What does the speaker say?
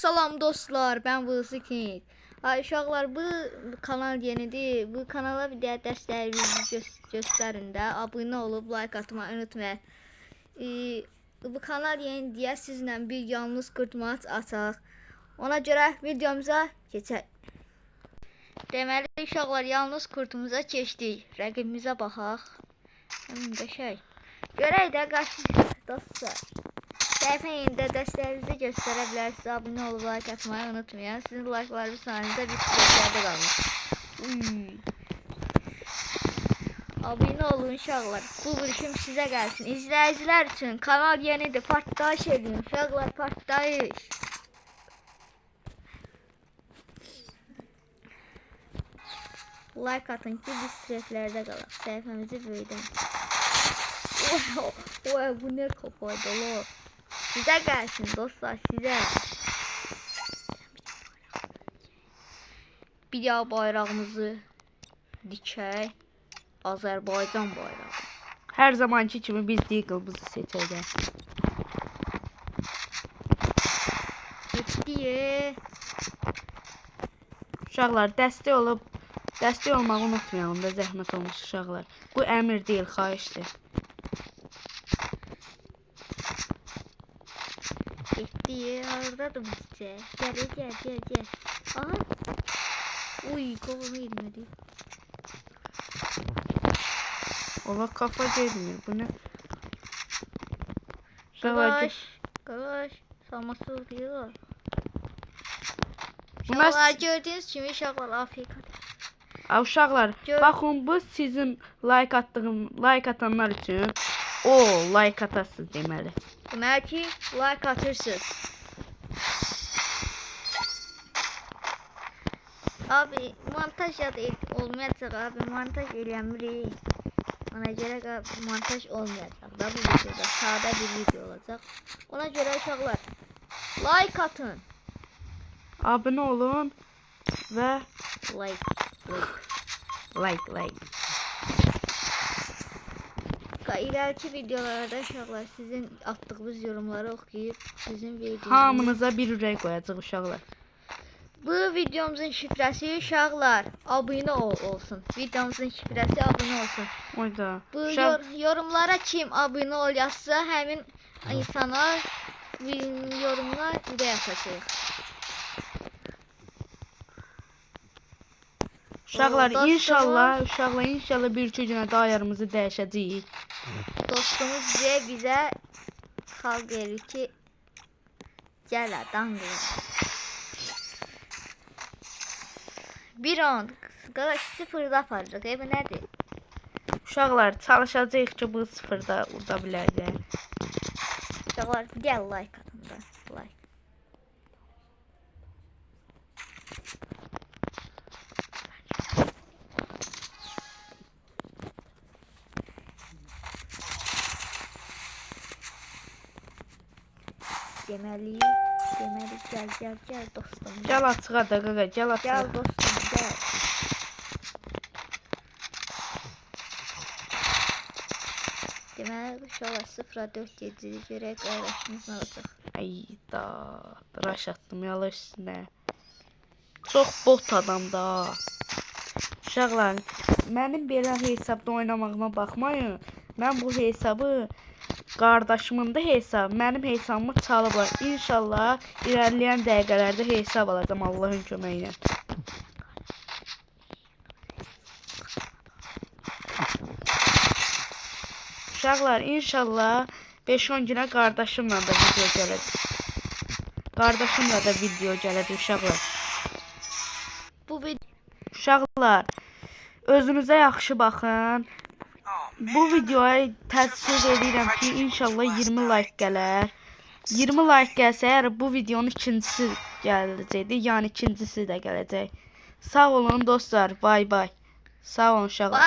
Salam dostlar, ben Vızı King. Uşaqlar, bu kanal yenidir. Bu kanala video dəstəyinizi göstərin də. Abunə olub like atmayı unutmayın. Bu kanal yeni deyə sizlə bir yalnız kurt maç açaq. Ona görə videomuza keçək. Deməli uşaqlar, yalnız kurtumuza keçdik. Rəqibimizə baxaq. Qəşəng. Görək də qarşı dostlar. Səhifəndə dəstəyinizi göstərə bilərsiniz. Abunə olub like atmayı unutmayın. Sizin like'larınız sayəsində biz sürətlərdə qalmış. Abunə olun uşaqlar. Bu vuruşum sizə gəlsin. İzləyicilər üçün kanal yenidir. Partlayış edin uşaqlar, partlayış. Like atın ki biz sürətlərdə qalaq. Səhifəmizi böyüdək. Bu ne kafaydı lo. Size gelsin dostlar, size. Bir daha bayrağımızı dikey. Azerbaycan bayrağı. Her zamanki kimi biz Deagle'ımızı seçeceğiz. Getdi. Uşaqlar, dəstək olmağı unutmayalım da, zəhmət olmuş uşaqlar. Bu əmr deyil, xahişdir. Getdi. Oradadır bizcə. Gəl. Aha. Uy, kolumu yedmedi. Ola kafa gelmiyor. Bu ne? Qalaş. Samasız diyor. Bunlar Uşaqlar gördüğünüz kimi uşaqlar Afrika'da. Uşaqlar, baxın bu sizin like atanlar üçün o like atasınız deməli. Deməli ki, like atırsınız. Abi montaj ya da olmayacaq abi, montaj eləmirik. Ona görə montaj olmayacaq da bu videoda, sadə bir video olacaq. Ona görə uşaqlar like atın. Abunə olun və Like. İleriki videolarda uşaqlar sizin attığınız yorumları oxuyub sizin verdiğiniz hamınıza bir ürək qoyacaq uşaqlar. Bu videomuzun şifrəsi uşaqlar abunə olsun. Videomuzun şifrəsi abunə olsun. Oyda. Bu yorumlara kim abunə ol yazsa həmin insana yorumlar ürək atacaq. Uşaqlar, inşallah bir-iki günə də ayarımızı dəyişəcəyik. Dostumuz bizə xalq verir ki, gəl adam verir. 1-10 sıfırda aparacaq. Bu nədir? Uşaqlar, çalışacağıq ki bu sıfırda uda biləcək. Uşaqlar, gəl like atın da. Like. Deməli gəl dostum. Gəl açığa da qaqa, gəl açığa. Gəl dostum, gəl. Deməli uşaqlar 0-4-7 görək qardaşımız nə olacaq. Ayda, raş attım yalı üstünə. Çox bot adam da. Uşaqlar, mənim belə hesabda oynamağıma baxmayın. Mən bu hesabı qardaşımın da hesabı, mənim hesabımı çalıblar. İnşallah ilerleyen dəqiqələrdə hesab alacağım Allahın köməyi ilə. Uşaqlar, inşallah 5-10 günə qardaşımla da video gələcək. Uşaqlar. Uşaqlar, özünüzə yaxşı baxın. Bu videoya təsdiq edirəm ki, inşallah 20 like gələr. 20 like gəlsə, əgər bu videonun ikincisi gələcəkdir, yəni ikincisi də gələcək. Sağ olun dostlar, bay bay. Sağ olun uşaqlar.